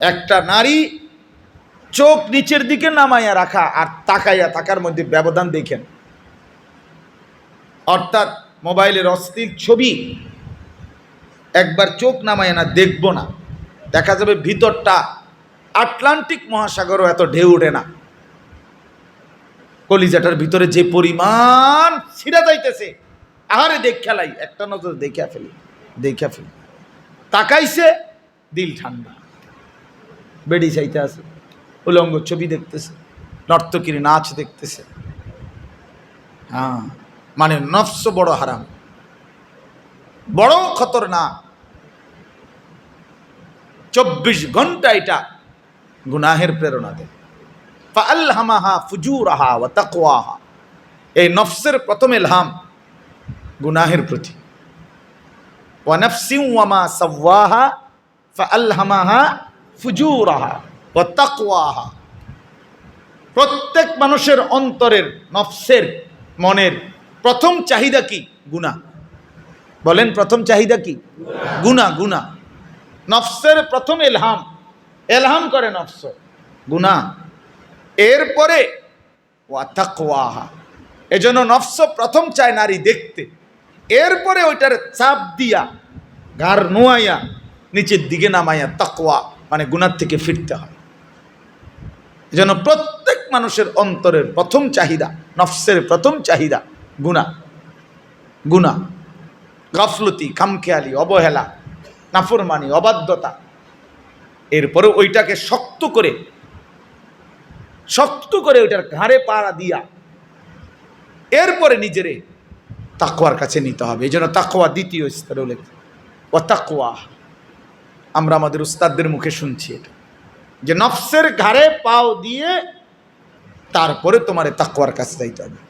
একটা নারী চোখ নিচের দিকে নামাইয়া রাখা আর তাকাইয়া থাকার মধ্যে ব্যবধান দেখেন। অর্থাৎ মোবাইলের অশ্লীল ছবি একবার চোখ নামাইয়া না দেখব না, দেখা যাবে ভিতরটা আটলান্টিক মহাসাগরও এত ঢেউ ওঠে না। কলিজাটার ভিতরে যে পরিমাণ ছিঁড়া যাইতেছে, আহারে খেলাই একটা নজর দেখিয়া ফেলি। তাকাইছে, দিল ঠান্ডা, বেডি চাইতে আছে, উলঙ্গ ছবি দেখতেছে, নর্তকীর নাচ দেখতেছে। হ্যাঁ, মানে নফস বড় হারাম, বড় খতরনাক। 24 ঘন্টা এটা গুনাহের প্রেরণা দেয়। ফাআলহামাহা ফুজুরাহা ওয়া তাকওয়াহা, এই নফসের প্রথম ইলহাম গুনাহের প্রতি। ওয়া নাফসিন ওয়া মা সাওয়াহা ফাআলহামাহা ফুজুরাহা ওয়া তাকওয়াহা। প্রত্যেক মানুষের অন্তরের, নফসের, মনের প্রথম চাহিদা কি? গুনাহ। বলেন, প্রথম চাহিদা কি? গুনাহ। নফসের প্রথম এলহাম করে নফস গুনাহ, এরপরে ওয়া তাকওয়াহা। এজন্য নফস প্রথম চায় নারী দেখতে, এরপরে ওইটার চাপ দিয়া ঘাড় নোয়াইয়া নিচের দিকে নামাইয়া তাকওয়া মানে গুনাহ থেকে ফিরতে হয়। এজন্য প্রত্যেক মানুষের অন্তরের প্রথম চাহিদা, নফসের প্রথম চাহিদা গুনাহ। গাফলতি, খামখেয়ালি, অবহেলা, নাফরমানি, অবাধ্যতা। এরপরে ওইটাকে শক্ত করে ওইটার ঘাড়ে পাড়া দিয়া এরপরে নিজেরে তাকওয়ার কাছে নিতে হবে। এই জন্য তাকওয়া দ্বিতীয় স্তরে উল্লেখ। ও তাকওয়া আমরা আমাদের উস্তাদদের মুখে শুনছি এটা, যে নফসের ঘাড়ে পাও দিয়ে তারপরে তোমারে তাকওয়ার কাছে যাইতে হবে।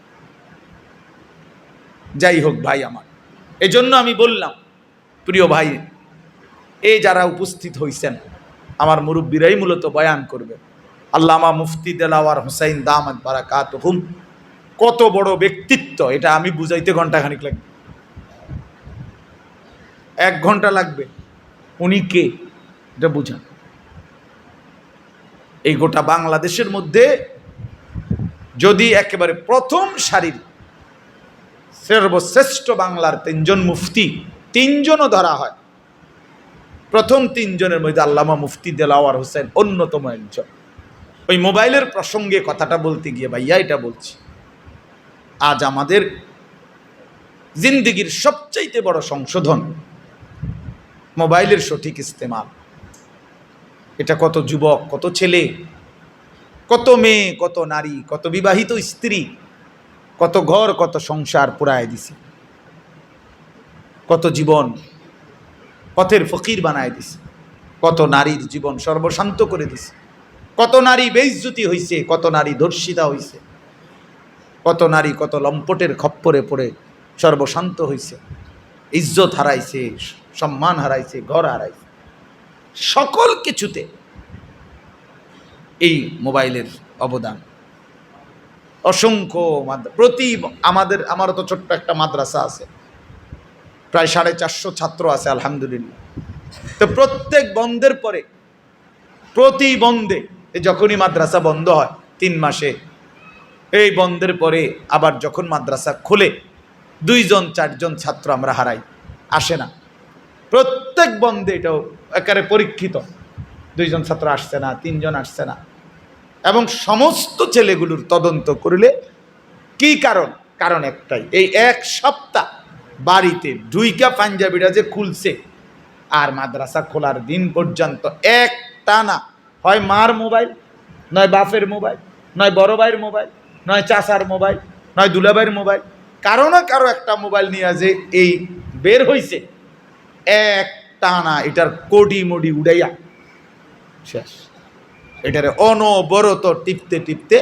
যাই হোক ভাই আমার, এজন্য আমি বললাম, প্রিয় ভাই, এই যারা উপস্থিত হইছেন আমার মুরব্বীরাই মূলত বয়ান করবে। আল্লামা মুফতি দেলাওয়ার হোসাইন দামাত বারাকাতুহুম, কত বড় ব্যক্তিত্ব, এটা আমি বুঝাইতে ঘন্টাখানিক লাগবে, 1 ঘন্টা লাগবে। উনি কে এটা বুঝান। এই গোটা বাংলাদেশের মধ্যে যদি একেবারে প্রথম সারির সর্বশ্রেষ্ঠ বাংলার 3 জন মুফতি, 3 জনও ধরা হয়, প্রথম 3 জনের মধ্যে আল্লামা মুফতি দেলাওয়ার হোসেন অন্যতম একজন। ওই মোবাইলের প্রসঙ্গে কথাটা বলতে গিয়ে ভাইয়া এটা বলছি, আজ আমাদের জিন্দেগির সবচাইতে বড় সংশোধন মোবাইলের সঠিক ইস্তেমাল। এটা কত যুবক, কত ছেলে, কত মেয়ে, কত নারী, কত বিবাহিত স্ত্রী, কত ঘর, কত সংসার পুরায় দিছে, কত জীবন পথের ফকির বানায় দিছে, কত নারীর জীবন সর্বশান্ত করে দিছে, কত নারী বেইজ্জতি হইছে, কত নারী ধর্ষিতা হইছে, কত নারী কত লম্পটের খপ্পরে পড়ে সর্বশান্ত হইছে, ইজ্জত হারাইছে, সম্মান হারাইছে, ঘর হারাইছে। সকল কিছুতে এই মোবাইলের অবদান অসংখ্য। আমারও তো ছোট্ট একটা মাদ্রাসা আছে, প্রায় 450 ছাত্র আছে আলহামদুলিল্লাহ। তো প্রত্যেক বন্ধের পরে, প্রতি বন্ধে, যখনই মাদ্রাসা বন্ধ হয় 3 মাসে, এই বন্ধের পরে আবার যখন মাদ্রাসা খোলে 2 জন 4 জন ছাত্র আমরা হারাই, আসে না। প্রত্যেক বন্ধে এটাও একেবারে পরীক্ষিত, 2 জন ছাত্র আসছে না, 3 জন আসছে না। এবং সমস্ত ছেলেগুলোর তদন্ত করলে কি কারণ একটাই, এই 1 সপ্তাহ বাড়িতে ঢুইকা পাঞ্জাবিরা যে খুলছে, আর মাদ্রাসা খোলার দিন পর্যন্ত এক টানা হয় মার মোবাইল, নয় বাপের মোবাইল, নয় বড় ভাইয়ের মোবাইল, নয় চাচার মোবাইল, নয় দুলাভাইয়ের মোবাইল, কারো না কারো একটা মোবাইল নিয়ে যে এই বের হইছে, এক টানা এটার কোডি মুডি উড়াইয়া শেষ। এটারে অনবরত টিপতে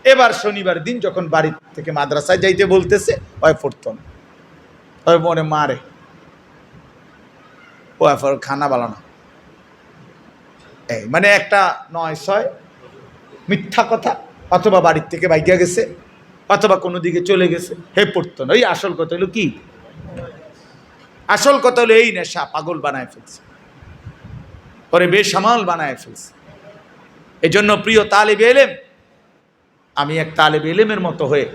এবার শনিবার দিন যখন বাড়ি থেকে মাদ্রাসায় যাইতে বলতেছে, হয় পড়তো না, হয় মনে মারে, ও এবার খানা বানানো, এই মানে একটা 9-6 মিথ্যা কথা, অথবা বাড়ির থেকে বাইকে গেছে, অথবা কোনো দিকে চলে গেছে, হে পড়তো না। এই আসল কথা হলো কি? আসল কথা হলো এই নেশা পাগল বানায় ফেলছে। ওরে বেসামাল বানায় ফেলছে। এই জন্য প্রিয় তালিবে ইলম, আমি এক তালিবে ইলমের মতো হয়ে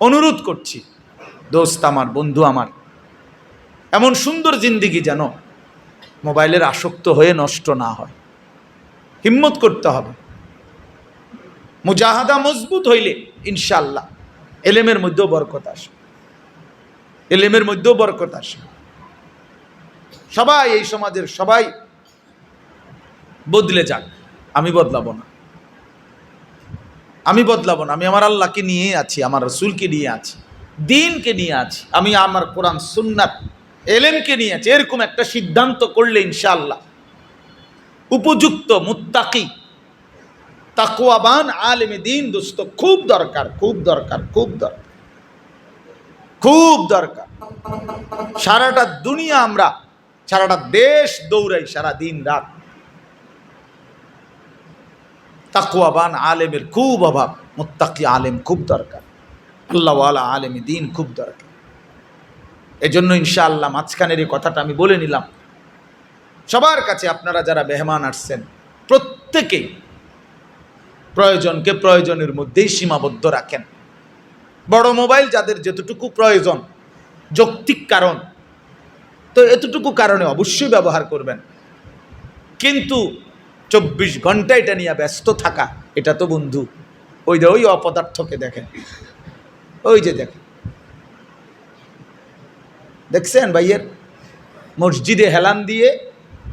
অনুরোধ করছি, দোস্ত আমার, বন্ধু আমার, এমন সুন্দর জিন্দিগি যেন মোবাইলের আসক্ত হয়ে নষ্ট না হয়। হিম্মত করতে হবে। মুজাহাদা মজবুত হইলে ইনশাআল্লাহ এলেমের মধ্যেও বরকত আসে, এলেমের মধ্যেও বরকত আসে। সবাই, এই সমাজের সবাই বদলে যাক, আমি বদলাবো না, আমি বদলাবো না। আমি আমার আল্লাহকে নিয়ে আছি, আমার রাসূলকে নিয়ে আছি, দ্বীনকে নিয়ে আছি, আমি আমার কোরআন সুন্নাত এলেমকে নিয়ে আছি। এরকম একটা সিদ্ধান্ত করলে ইনশাআল্লাহ উপযুক্ত মুত্তাকি তাকওয়াবান আলেমে দ্বীন দোস্ত খুব দরকার, খুব দরকার, খুব দরকার, খুব দরকার। সারাটা দুনিয়া আমরা, সারাটা দেশ দৌড়াই সারা দিন রাত, তাকওয়াবান আলেমের খুব অভাব। মুত্তাকি আলেম খুব দরকার, আল্লাহওয়ালা আলেমে দ্বীন খুব দরকার। এজন্য ইনশাআল্লাহ মাঝখানের এই কথাটা আমি বলে নিলাম। সবার কাছে আপনারা যারা মেহমান আসছেন, প্রত্যেকেই প্রয়োজনকে প্রয়োজনের মধ্যেই সীমাবদ্ধ রাখেন। বড় মোবাইল যাদের যতটুকু প্রয়োজন, যৌক্তিক কারণ, তো এতটুকু কারণে অবশ্যই ব্যবহার করবেন। কিন্তু 24 ঘন্টা এটা নিয়ে ব্যস্ত থাকা, এটা তো বন্ধু ওই অপদার্থকে দেখেন, ওই যে দেখছেন ভাইয়ের মসজিদে হেলান দিয়ে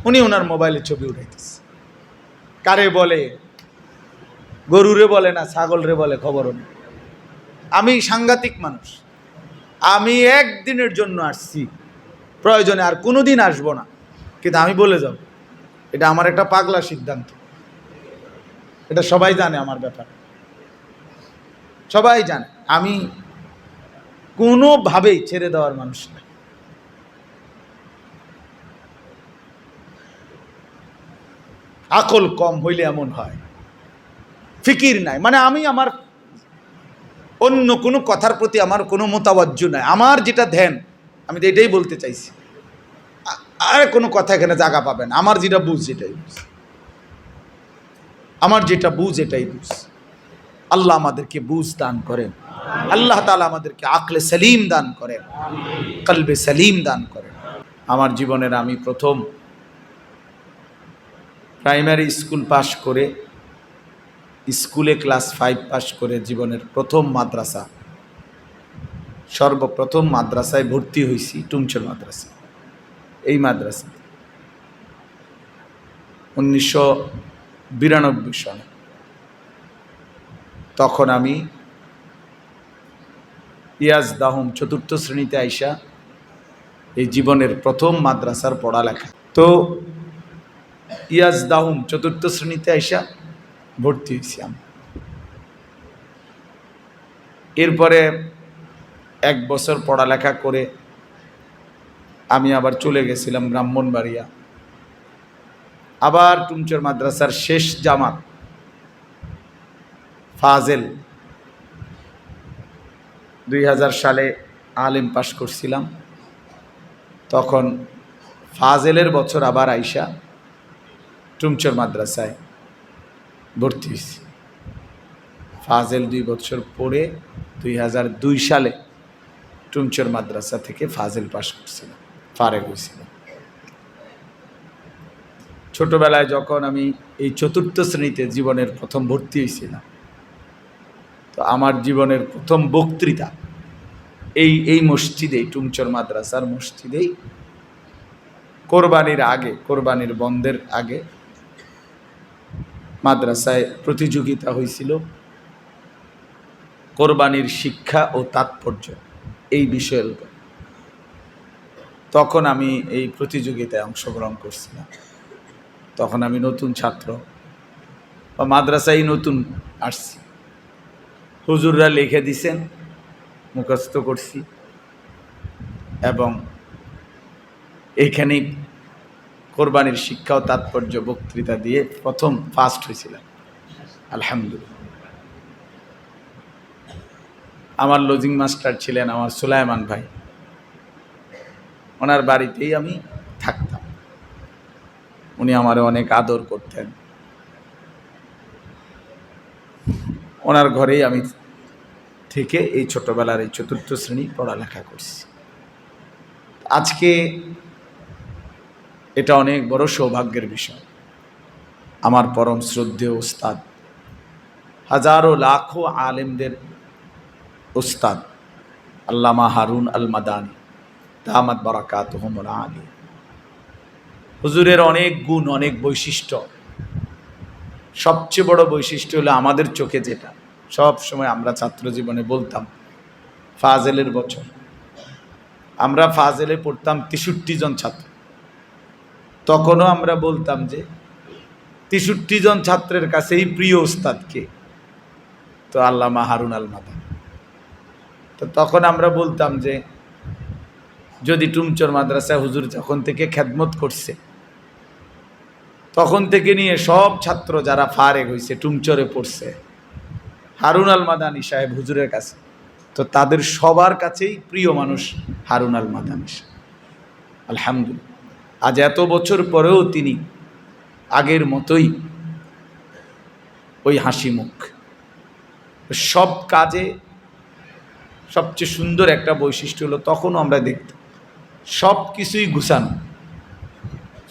উনি ওনার মোবাইলে ছবি উঠাইতেছে। কারে বলে, গরুরে বলে না ছাগল রে বলে খবরও নেই। আমি সাংঘাতিক মানুষ, আমি একদিনের জন্য আসছি, প্রয়োজনে আর কোনোদিন আসবো না, কিন্তু আমি বলে যাব, এটা আমার একটা পাগলা সিদ্ধান্ত। এটা সবাই জানে আমার ব্যাপারে, সবাই জানে আমি কোনোভাবেই ছেড়ে দেওয়ার মানুষ না। আকল কম হইলে এমন হয়, ফিকির নাই, মানে আমি আমার অন্য কোনো কথার প্রতি আমার কোনো মোতাবজ্জু নাই, আমার যেটা ধ্যান, আমি তো এটাই বলতে চাইছি। আর কোনো কথা এখানে জায়গা পাবেন, আমার যেটা বুঝ সেটাই বুঝ, আমার যেটা বুঝ এটাই বুঝ। আল্লাহ আমাদেরকে বুঝ দান করেন, আল্লাহ তাআলা আমাদেরকে আকলে সলিম দান করেন, কলবে সলিম দান করেন। আমার জীবনের আমি প্রথম প্রাইমারি স্কুল পাশ করে, স্কুলে ক্লাস 5 পাশ করে জীবনের প্রথম মাদ্রাসা, সর্বপ্রথম মাদ্রাসায় ভর্তি হয়েছি টুমচর মাদ্রাসা। এই মাদ্রাসা 1992 সালে, তখন আমি ইয়াজদাহুম 4র্থ শ্রেণীতে আইসা এই জীবনের প্রথম মাদ্রাসার পড়ালেখা। তো ইয়াজদাহুম 4র্থ শ্রেণীতে আইসা ভর্তি হয়েছি আমি। এরপরে 1 বছর পড়ালেখা করে আমি আবার চলে গেছিলাম ব্রাহ্মণবাড়িয়া, আবার টুমচর মাদ্রাসার শেষ জামাত ফাজেল 2000 সালে আলিম পাশ করছিলাম। তখন ফাজেলের বছর আবার আইসা টুমচর মাদ্রাসায় ভর্তি হয়েছি। ফাজেল 2 বছর পরে 2002 সালে টুমচর মাদ্রাসা থেকে ফাজেল পাশ করছিলাম, ফারেগ হয়েছিলাম। ছোটবেলায় যখন আমি এই 4র্থ শ্রেণীতে জীবনের প্রথম ভর্তি হয়েছিলাম, তো আমার জীবনের প্রথম বক্তৃতা এই মসজিদেই, টুমচর মাদ্রাসার মসজিদেই, কোরবানির আগে, কোরবানির বন্ধের আগে মাদ্রাসায় প্রতিযোগিতা হয়েছিল কোরবানির শিক্ষা ও তাৎপর্য এই বিষয়ের উপর। তখন আমি এই প্রতিযোগিতায় অংশগ্রহণ করছিলাম। তখন আমি নতুন ছাত্র, বা মাদ্রাসায় নতুন আসছি, হুজুররা লিখে দিছেন, মুখস্থ করছি, এবং এইখানেই কোরবানির শিক্ষা ও তাৎপর্য বক্তৃতা দিয়ে প্রথম ফার্স্ট হয়েছিলাম, আলহামদুলিল্লাহ। আমার লজিং মাস্টার ছিলেন আমার সুলাইমান ভাই, ওনার বাড়িতেই আমি থাকতাম। উনি আমারে অনেক আদর করতেন। ওনার ঘরেই আমি থেকে এই ছোটবেলার এই ৪র্থ শ্রেণী পড়ালেখা করছি। আজকে এটা অনেক বড় সৌভাগ্যের বিষয়। আমার পরম শ্রদ্ধেয় উস্তাদ, হাজারো লাখো আলেমদের উস্তাদ আল্লামা হারুন আল মাদানী দামাত বারাকাতুহুমুল আলী, হুজুরের অনেক গুণ, অনেক বৈশিষ্ট্য। সবচেয়ে বড় বৈশিষ্ট্য হলো আমাদের চোখে যেটা সব সময় আমরা ছাত্র জীবনে বলতাম, ফাজেলের বছর। আমরা ফাজেলে পড়তাম ৬৩ জন ছাত্র। তখনও আমরা বলতাম যে ৬৩ জন ছাত্রের কাছেই প্রিয় উস্তাদকে, তো আল্লামা হারুন আল মাদানী। তো তখন আমরা বলতাম যে যদি টুমচর মাদ্রাসায় হুজুর যখন থেকে খেদমত করছে, তখন থেকে নিয়ে সব ছাত্র যারা ফারেগ হয়েছে টুমচরে পড়ছে হারুন আল মাদানী সাহেব হুজুরের কাছে, তো তাদের সবার কাছেই প্রিয় মানুষ হারুন আল মাদানী সাহেব। আলহামদুলিল্লাহ, আজ এত বছর পরেও তিনি আগের মতোই ওই হাসি মুখ। সব কাজে সবচেয়ে সুন্দর একটা বৈশিষ্ট্য হলো, তখনও আমরা দেখতাম সব কিছুই গুছানো,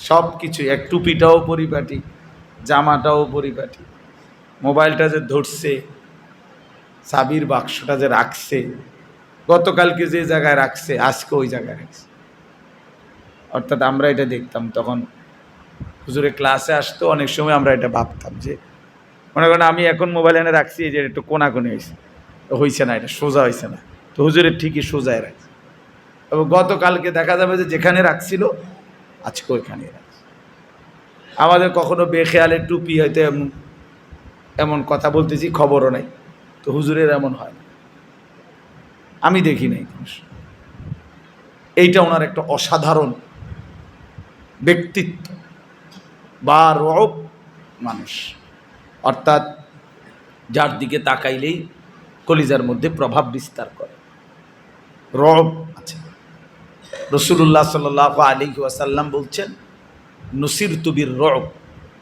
সব কিছু, এক টুপিটাও পরিপাটি, জামাটাও পরিপাটি, মোবাইলটা যে ধরছে, চাবির বাক্সটা যে রাখছে, গতকালকে যে জায়গায় রাখছে আজকে ওই জায়গায় রাখছে। অর্থাৎ আমরা এটা দেখতাম, তখন হুজুরে ক্লাসে আসতো, অনেক সময় আমরা এটা ভাবতাম যে মনে করেন আমি এখন মোবাইল এনে রাখছি, যে একটু কোনাকুনি হয়েছে, হয়েছে না, এটা সোজা হয়েছে না, তো হুজুরের ঠিকই সোজায় রাখছে। এবং গতকালকে দেখা যাবে যে যেখানে রাখছিল আজকে ওইখানে রাখছে। আমাদের কখনো বেখেয়ালে টুপি হয়তো এমন কথা বলতেছি খবরও নাই, তো হুজুরের এমন হয় না, আমি দেখি নাই। এইটা ওনার একটা অসাধারণ ব্যক্তিত্ব বা রব মানুষ, অর্থাৎ যার দিকে তাকাইলেই কলিজার মধ্যে প্রভাব বিস্তার করে, রব আছে। রাসূলুল্লাহ সাল্লাল্লাহু আলাইহি ওয়াসাল্লাম বলছেন, নুসিরতু বির রব,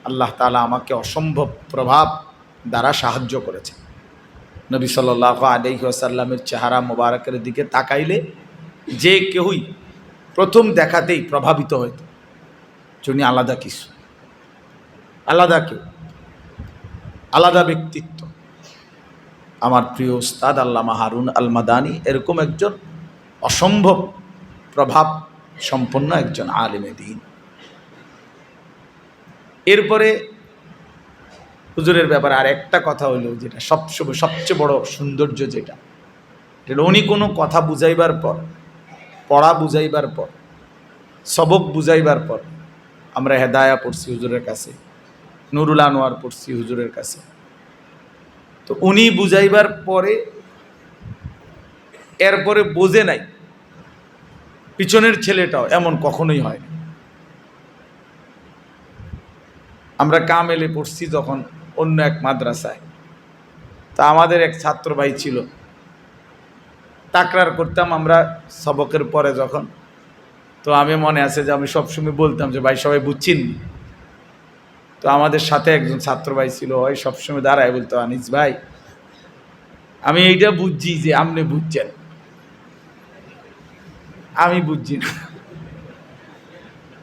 আল্লাহ তাআলা আমাকে অসম্ভব প্রভাব দ্বারা সাহায্য করেছেন। নবী সাল্লাল্লাহু আলাইহি ওয়াসাল্লামের চেহারা মোবারকের দিকে তাকাইলে যে কেউই প্রথম দেখাতেই প্রভাবিত হইত, যিনি আলাদা কিছু, আলাদা কেউ, আলাদা ব্যক্তিত্ব। আমার প্রিয় উস্তাদ আল্লামা হারুন আল মাদানী এরকম একজন অসম্ভব প্রভাব সম্পন্ন একজন আলেমে দ্বীন। এরপরে হুজুরের ব্যাপারে আর একটা কথা হইল, যেটা সবচেয়ে বড় সৌন্দর্য, যেটা উনি কোনো কথা বুঝাইবার পর, পড়া বুঝাইবার পর, সবক বুঝাইবার পর, আমরা হেদায়া পড়ছি হুজুরের কাছে, নুরুল আনোয়ার পড়ছি হুজুরের কাছে, তো উনি বুঝাইবার পরে এরপরে বোঝে নাই, পিছনের ছেলেটাও এমন কখনোই হয় না। আমরা কামেলে পড়ছি যখন অন্য এক মাদ্রাসায়, তা আমাদের এক ছাত্র ভাই ছিল, তাকরার করতাম আমরা সবকের পরে যখন, তো আমি মনে আছে যে আমি সবসময় বলতাম যে ভাই সবাই বুঝছেন। তো আমাদের সাথে একজন ছাত্র ভাই ছিল, ওই সবসময় দাঁড়ায় বলতো, আনিস ভাই আমি এইটা বুঝছি যে আপনি বুঝছেন, আমি বুঝছি না।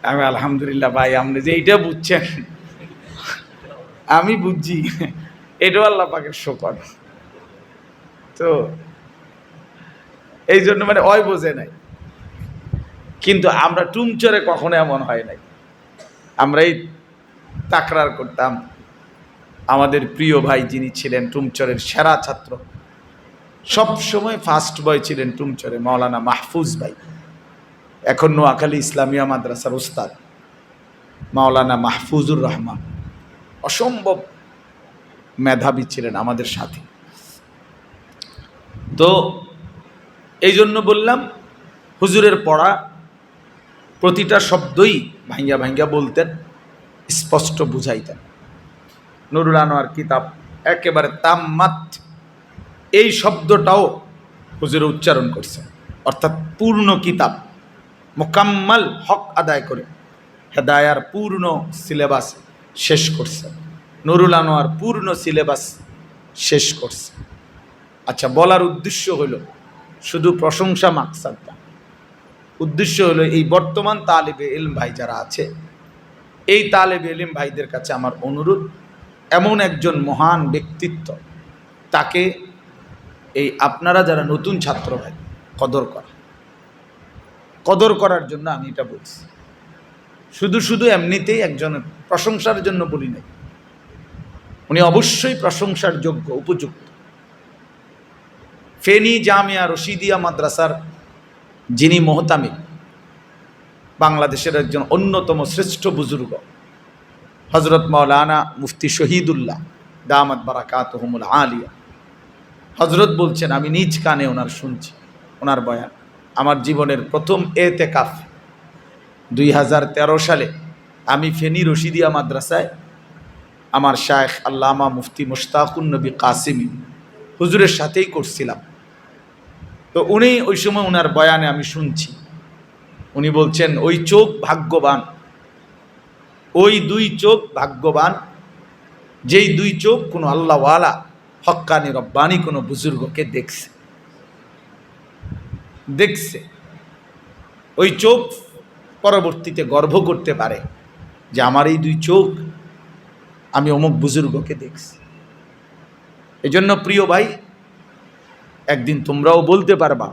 আমি আলহামদুলিল্লাহ ভাই, আপনি যে এইটা বুঝছেন আমি বুঝছি, এটাও আল্লাহ পাকের শুকর। তো এই জন্য মানে ওই বোঝে নাই, কিন্তু আমরা টুমচরে কখনো এমন হয় নাই। আমরা এই তাকরার করতাম, আমাদের প্রিয় ভাই যিনি ছিলেন টুমচরের সেরা ছাত্র, সব সময় ফার্স্ট বয় ছিলেন টুমচরে, মাওলানা মাহফুজ ভাই, এখন নোয়াখালী ইসলামিয়া মাদ্রাসার উস্তাদ মাওলানা মাহফুজুর রহমান, অসম্ভব মেধাবী ছিলেন আমাদের সাথে। তো এই জন্য বললাম, হুজুরের পড়া প্রতিটা শব্দই ভাঙ্গা ভাঙ্গা বলতেন, স্পষ্ট বুঝাইতেন। নুরুল আনোয়ার কিতাব একেবারে তাম্মাত, এই শব্দটাও হুজুরে উচ্চারণ করছেন, অর্থাৎ পূর্ণ কিতাব মোকাম্মাল হক আদায় করে হেদায়ার পূর্ণ সিলেবাস শেষ করছে, নুরুল আনোয়ার পূর্ণ সিলেবাস শেষ করছে। আচ্ছা, বলার উদ্দেশ্য হলো শুধু প্রশংসা মাকসাদ না, উদ্দেশ্য হলো এই বর্তমান তালেবে ইলম ভাই যারা আছে, এই তালেবে ইলম ভাইদের কাছে আমার অনুরোধ, এমন একজন মহান ব্যক্তিত্ব, তাকে এই আপনারা যারা নতুন ছাত্র ভাই কদর করার জন্য আমি এটা বলছি। শুধু শুধু এমনিতেই একজনের প্রশংসার জন্য বলি নাই, উনি অবশ্যই প্রশংসার যোগ্য, উপযুক্ত। ফেনী জামিয়া রশিদিয়া মাদ্রাসার যিনি মোহতামিম, বাংলাদেশের একজন অন্যতম শ্রেষ্ঠ বুজুর্গ হজরত মাওলানা মুফতি শহীদুল্লাহ দামাত বারাকাতুহুমুল আলিয়া, হজরত বলছেন, আমি নিজ কানে ওনার শুনছি ওনার বয়ান। আমার জীবনের প্রথম এতেকাফ 2013 সালে আমি ফেনী রশিদিয়া মাদ্রাসায় আমার শায়েখ আল্লামা মুফতি মুশতাকুন নবী কাসিমি হুজুরের সাথেই করছিলাম। তো উনি ওই সময় ওনার বয়ানে আমি শুনছি, উনি বলছেন, ওই চোখ ভাগ্যবান, ওই দুই চোখ ভাগ্যবান, যেই দুই চোখ কোনো আল্লাহওয়ালা হক্কানি রব্বানি কোনো বুজুর্গকে দেখছে। ওই চোখ পরবর্তীতে গর্ব করতে পারে যে আমার এই দুই চোখ আমি অমুক বুজুর্গকে দেখছি। এজন্য প্রিয় ভাই, একদিন তোমরাও বলতে পারবা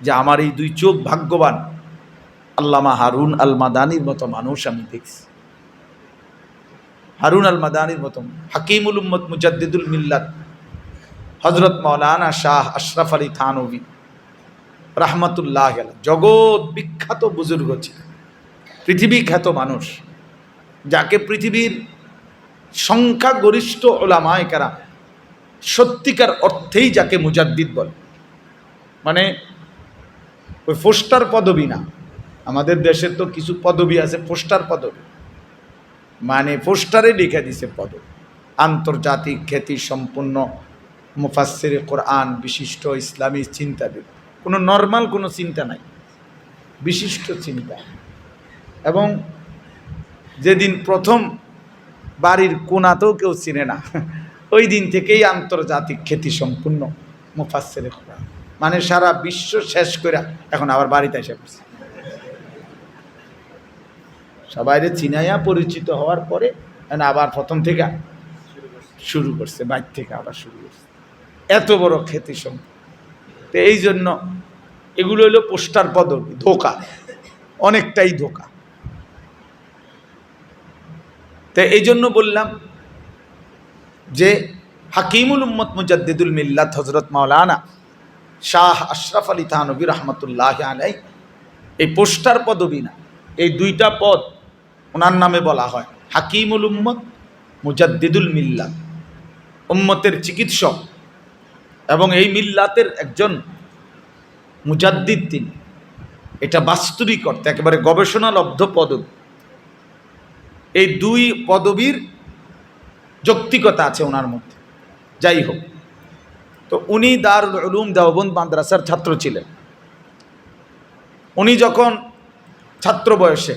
যে আমার এই দুই চোখ ভাগ্যবান, আল্লামা হারুন আল মাদানির মতো মানুষ আমি দেখছি। হারুন আল মাদানির মতো হাকিমুল উম্মত মুজাদ্দিদুল মিল্লাত হজরত মাওলানা শাহ আশরাফ আলী থানভী রাহমাতুল্লাহ আলাইহি, জগৎ বিখ্যাত বুজুর্গ ছিলেন, পৃথিবী খ্যাত মানুষ, যাকে পৃথিবীর সংখ্যাগরিষ্ঠ উলামায়ে কেরাম সত্যিকার অর্থেই যাকে মুজাদ্দিদ বলে, মানে ওই পোস্টার পদবী না। আমাদের দেশের তো কিছু পদবী আছে পোস্টার পদবী, মানে পোস্টারে লিখে দিছে পদবী, আন্তর্জাতিক খ্যাতি সম্পন্ন মুফাসসিরে কোরআন, বিশিষ্ট ইসলামী চিন্তাবিদ, কোনো নর্মাল কোনো চিন্তা নাই, বিশিষ্ট চিন্তা। এবং যেদিন প্রথম বাড়ির কোনাতেও কেউ চিনে না, ওই দিন থেকেই আন্তর্জাতিক খ্যাতি সম্পূর্ণ মুফাসসিরে কোরআন, মানে সারা বিশ্ব শেষ করে এখন আবার বাড়িতে এসে পড়ছে। সবাইরে চিনাইয়া পরিচিত হওয়ার পরে আবার প্রথম থেকে শুরু করছে, বাইর থেকে আবার শুরু করছে, এত বড় খ্যাতি সম্পন্ন। তো এই জন্য এগুলো হলো পোস্টার পদবী, ধোকা, অনেকটাই ধোকা। তো এই জন্য বললাম যে হাকিমুল উম্মত মুজাদ্দিদুল মিল্লাত হযরত মাওলানা শাহ আশরাফ আলী থানভী রাহমাতুল্লাহি আলাইহি, এই পোস্টার পদবী না, এই দুইটা পদ ওনার নামে বলা হয়। হাকিমুল উম্মত, মুজাদ্দিদুল মিল্লাত, উম্মতের চিকিৎসক এবং এই মিল্লাতের একজন মুজাদ্দিদ তিনি। এটা বাস্তবিক অর্থে একেবারে গবেষণালব্ধ পদবী। এই দুই পদবীর যৌক্তিকতা আছে ওনার মধ্যে। যাই হোক, তো উনি দারুল উলুম দেওবন্দ মাদ্রাসার ছাত্র ছিলেন। উনি যখন ছাত্র বয়সে,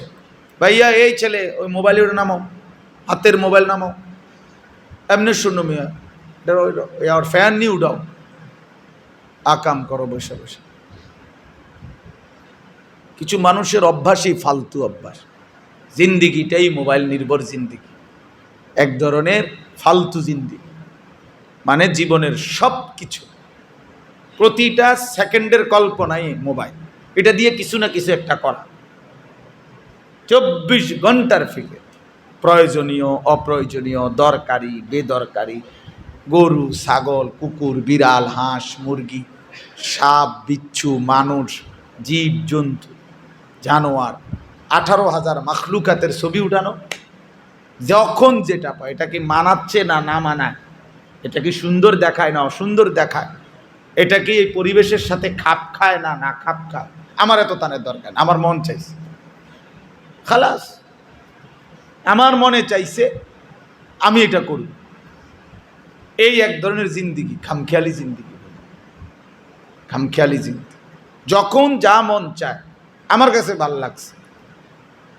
ভাইয়া এই ছেলে ওই মোবাইলের নামাও, হাতের মোবাইল নামাও, এমনি শুনো মিয়া, আর ফ্যান নিয়ে উঠাও, আকাম করো বসে বসে। কিছু মানুষের অভ্যাসই ফালতু অভ্যাস, জিন্দিগিটাই মোবাইল নির্ভর জিন্দিগি, এক ধরনের ফালতু জিন্দিগি। মানে জীবনের সব কিছু, প্রতিটা সেকেন্ডের কল্পনাই মোবাইল, এটা দিয়ে কিছু না কিছু একটা করা, 24 ঘন্টার ফিকে, প্রয়োজনীয় অপ্রয়োজনীয়, দরকারি বেদরকারি, গরু ছাগল কুকুর বিড়াল হাঁস মুরগি, সাপ বিচ্ছু মানুষ জীব জন্তু জানোয়ার, 18,000 মাখলুকাতের ছবি উঠানো, যখন যেটা পায়। এটা কি মানাচ্ছে না না মানায়, এটা কি সুন্দর দেখায় না অসুন্দর দেখায়, এটা কি এই পরিবেশের সাথে খাপ খায় না না খাপ খায়, আমার এত তানের দরকার, আমার মন চাইছে খালাস, আমার মনে চাইছে আমি এটা করি। এই এক ধরনের জিন্দিগি, খামখেয়ালি জিন্দিগি, খামখেয়ালি জিন্দিগি। যখন যা মন চায়, আমার কাছে ভালো লাগছে,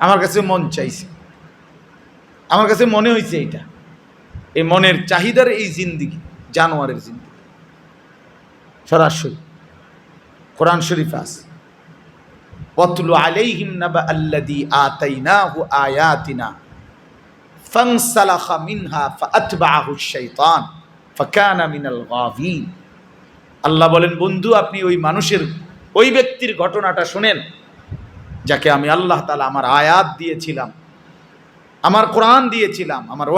আমার কাছে মন চাইছে, আমার কাছে মনে হয়েছে এইটা, এই মনের চাহিদার এই জিন্দিগি জানোয়ারের জিন্দিগি। সরাসরি কোরআন শরীফ আছে, ওয়াতলু আলাইহিম নাবা আল্লাযী আতাইনাহু আয়াতিনা ফানসালাখা মিনহা ফাআতবাআহু আশ-শাইতান ফাকানা মিনাল গাভিন। আল্লাহ বলেন, বন্ধু আপনি ওই মানুষের, ওই ব্যক্তির ঘটনাটা শুনেন যাকে আমি আল্লাহ তাআলা আমার আয়াত দিয়েছিলাম, আমার কোরআন দিয়েছিলাম, আমার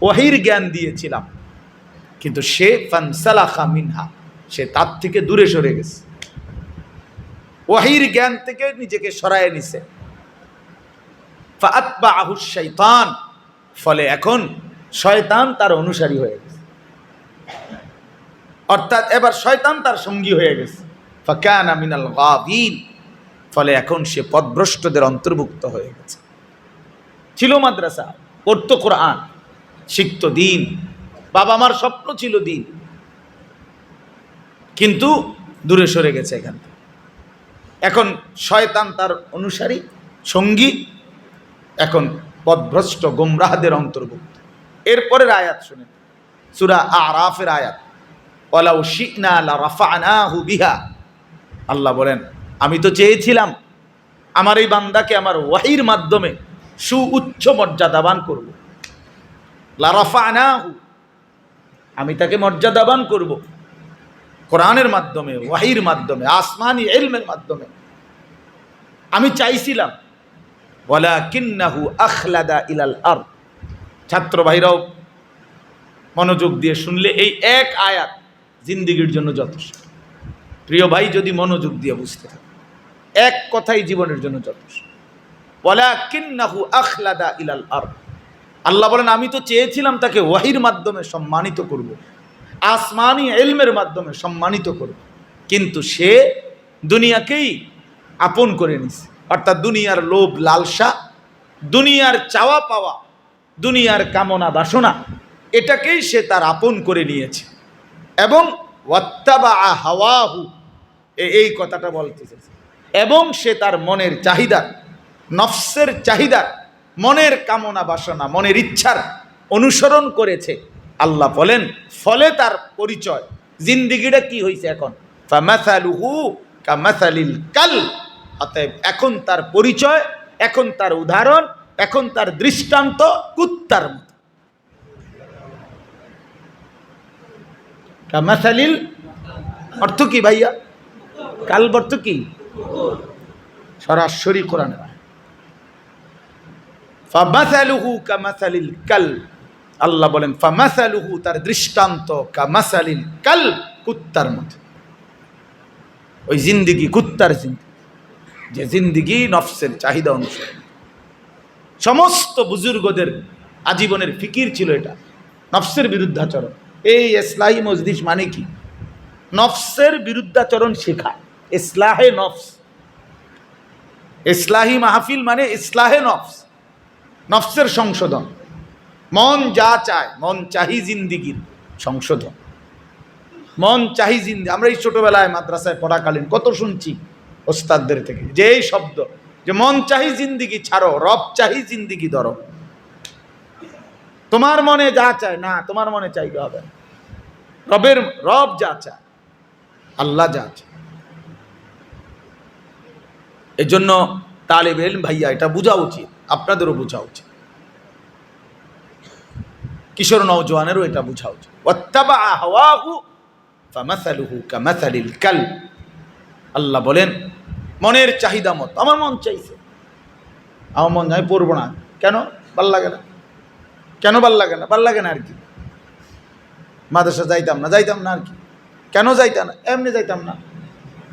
ওহীর জ্ঞান দিয়েছিলাম, কিন্তু সে ফানসালাখা মিনহা, সে তার থেকে দূরে সরে গেছে, ওহীর জ্ঞান থেকে নিজেকে সরায় নিছে। ফাআতবাআহু আশ-শাইতান, ফলে এখন শয়তান তার অনুসারী হয়ে গেছে, অর্থাৎ এবার শয়তান তার সঙ্গী হয়ে গেছে। ফাকানা মিনাল গাভিন, ফলে এখন সে পথভ্রষ্টদের অন্তর্ভুক্ত হয়ে গেছে। ছিল মাদ্রাসা, পড়তো কোরআন, শিখতো দিন, বাবা মার স্বপ্ন ছিল দিন, কিন্তু দূরে সরে গেছে এখান থেকে। এখন শয়তান তার অনুসারী সঙ্গী, এখন পথভ্রষ্ট গোমরাহদের অন্তর্ভুক্ত। এরপরের আয়াত শুনেন, সূরা আরাফের আয়াত, ওয়ালাউ শি'না লারাফা'নাহু বিহা। আল্লাহ বলেন, আমি তো চেয়েছিলাম আমার এই বান্দাকে আমার ওহীর মাধ্যমে সুউচ্চ মর্যাদাবান করব। লারাফা'নাহু, আমি তাকে মর্যাদাবান করব কোরআনের মাধ্যমে, ওহীর মাধ্যমে, আসমানি ইলমের মাধ্যমে। আমি চাইছিলাম, ওয়ালাকিন্নাহু আখলাদা ইলাল আরদ। ছাত্র ভাইরাও মনোযোগ দিয়ে শুনলে এই এক আয়াত জিন্দেগীর জন্য যথেষ্ট। প্রিয় ভাই, যদি মনোযোগ দিয়ে বুঝতে থাকে, এক কথাই জীবনের জন্য যথেষ্ট। ওয়ালাকিন্নাহু আখলাদা ইলাল আরদ। আল্লাহ বলেন, আমি তো চেয়েছিলাম তাকে ওহীর মাধ্যমে সম্মানিত করব, আসমানি ইলমের মাধ্যমে সম্মানিত করব, কিন্তু সে দুনিয়াকেই আপন করে নিছে। অর্থাৎ দুনিয়ার লোভ লালসা, দুনিয়ার চাওয়া পাওয়া, দুনিয়ার কামনা বাসনা, এটাকেই সে তার আপন করে নিয়েছে। এবং ওয়াত্তাবাআ হাওয়াহু, এই কথাটা বলতেছে, এবং সে তার মনের চাহিদা, নফসের চাহিদা, মনের কামনা বাসনা, মনের ইচ্ছার অনুসরণ করেছে। আল্লাহ বলেন, ফলে তার পরিচয় জিন্দিগিটা কি হয়েছে এখন, ফামাসালুহু কামাসালিল কাল। অতএব এখন তার পরিচয়, এখন তার উদাহরণ, এখন তার দৃষ্টান্ত কুত্তার মতো। কামাসালিল অর্থ কি ভাইয়া? কাল অর্থ কি? সরাসরি কোরআনে ফামাসালুহু কামাসালিল কাল। আল্লাহ বলেন, ফামাসালুহু, তার দৃষ্টান্ত, কামাসালিল কাল, কুত্তার মতো। ওই জিন্দিগি কুত্তার জিন্দিগি, যে জিন্দিগি নফসের চাহিদা অনুসারে। সমস্ত বুজুর্গদের আজীবনের ফিকির ছিল এটা, নফসের বিরুদ্ধাচরণ। এই ইসলাহি মজলিস মানে কি? নফসের বিরুদ্ধাচরণ শেখায়, ইসলাহে নফস। ইসলাহি মাহফিল মানে ইসলাহে নফস, নফসের সংশোধন। মন যা চায়, মন চাহি জিন্দিগির সংশোধন, মন চাহি জিন্দি। আমরা এই ছোটবেলায় মাদ্রাসায় পড়াকালীন কত শুনছি ওস্তাদদের থেকে, যে এই শব্দ, যে মন চাহি জিন্দিগি ছাড়ো, রব চাহি জিন্দিগি ধরো। তোমার মনে যা চায় না, তোমার মনে চাইলে হবে। রব যা চায়, আল্লাহ যা চায়। এই জন্য তালেব ইলম ভাইয়া এটা বোঝা উচিত, আপনাদেরও বোঝা উচিত, কিশোর নওজোয়ানেরও এটা বোঝা উচিত। ওয়াত্তাবাআ হাওয়াহু ফামাসালুহু কামাসালিল কাল। আল্লাহ বলেন, মনের চাহিদা মত, আমার মন চাইছে, আমার মন আমি পড়বো না, কেন? ভাল লাগে না। কেন ভাল লাগে না? ভাল লাগে না আর কি। মাদ্রাসা যাইতাম না আর কি। কেন যাইতাম না? এমনি যাইতাম না।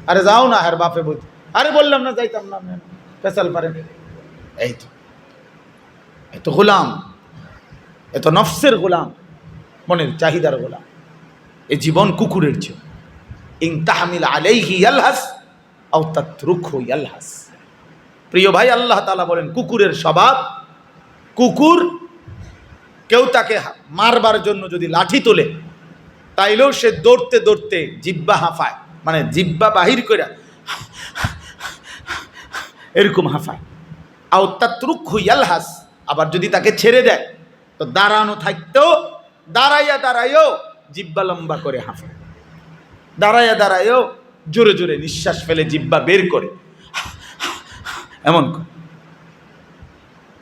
আরে যাও না, হ্যাঁ বাপে বলতে, আরে বললাম না যাইতাম না, পেশাল পারেন। এই তো এত গোলাম, এত নফসের গোলাম, মনের চাহিদার গোলাম। এই জীবন কুকুরের চেয়ে। ইন তাহমিল আলাইহি ইয়ালহাস আও তাতরুকহু ইয়ালহাস। প্রিয় ভাই, আল্লাহ তাআলা বলেন কুকুরের স্বভাব, কুকুর কেউ তাকে মারবার জন্য যদি লাঠি তোলে, তাইলেও সে দৌড়তে দৌড়তে জিব্বা হাঁফায়, মানে জিব্বা বাহির করে এরকম হাঁফায়। আও তাতরুকহু ইয়ালহাস, আবার যদি তাকে ছেড়ে দেয় তো দাঁড়ানো থাকতেও দাঁড়াইয়া দাঁড়াইও জিব্বা লম্বা করে হাঁফে, দাঁড়াইয়া দাঁড়াইও জোরে জোরে নিঃশ্বাস ফেলে জিব্বা বের করে এমন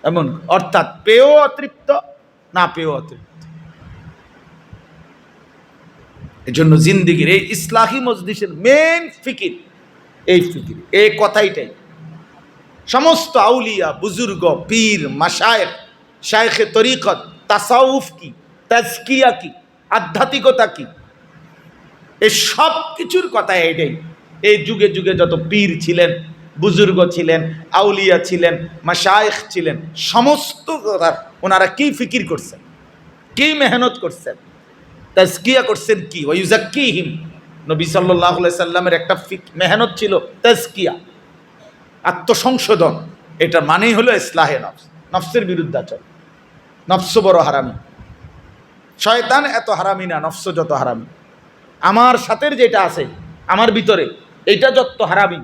এমন, অর্থাৎ পেয়েও অতৃপ্ত, না পেয়েও অতৃপ্ত। এই জন্য জিন্দিগির এই ইসলাহি মজলিসের মেন ফিকির এই ফিকির, এই কথাইটাই। সমস্ত আউলিয়া বুজুর্গ পীর মাশায়েখ শায়েখে তরিকত তাসাউফ কি, তাজকিয়া কি, আধ্যাত্মিকতা কি, এই সব কিছুর কথা এটাই। এই যুগে যুগে যত পীর ছিলেন, বুজুর্গ ছিলেন, আউলিয়া ছিলেন, মাশায়েখ ছিলেন, সমস্ত ওনারা কি ফিকির করছেন, কি মেহনত করছেন, তাজকিয়া করছেন কি, ওয়ায়ুজাক্কিহিম। নবী সাল্লাল্লাহু আলাইহি সাল্লামের একটা মেহনত ছিল তাজকিয়া, আত্মসংশোধন। এটা মানেই হলো ইসলাহে নফস, নফসের বিরুদ্ধাচরণ। নফস বড় হারামি, শয়তান এত হারামি না, নফস যত হারামি। আমার সাথের যেটা আছে আমার ভিতরে, এটা যত হারামি,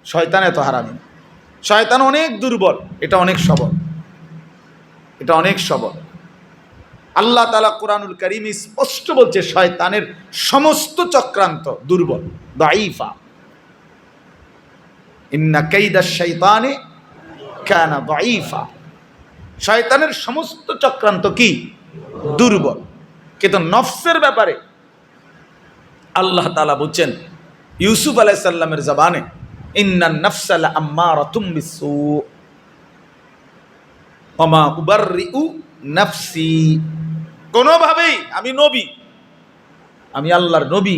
শয়তান এত হারামি। শয়তান অনেক দুর্বল, এটা অনেক সবল, এটা অনেক সবল। আল্লাহ তাআলা কুরআনুল কারীমে স্পষ্ট বলছে শয়তানের সমস্ত চক্রান্ত দুর্বল, দাঈফা। ইন্না কাইদাশ শাইতানি কানা দাঈফা। শয়তানের সমস্ত চক্রান্ত কি? দুর্বল। কিন্তু নফসের ব্যাপারে আল্লাহ তাআলা বলছেন ইউসুফ আলাইহিস সালামের জবানে, ইন্নান নাফসা লাআম্মারাতুম বিসসু ওয়া মা উবাররিউ নাফসি। কোনোভাবেই আমি নবী, আমি আল্লাহর নবী,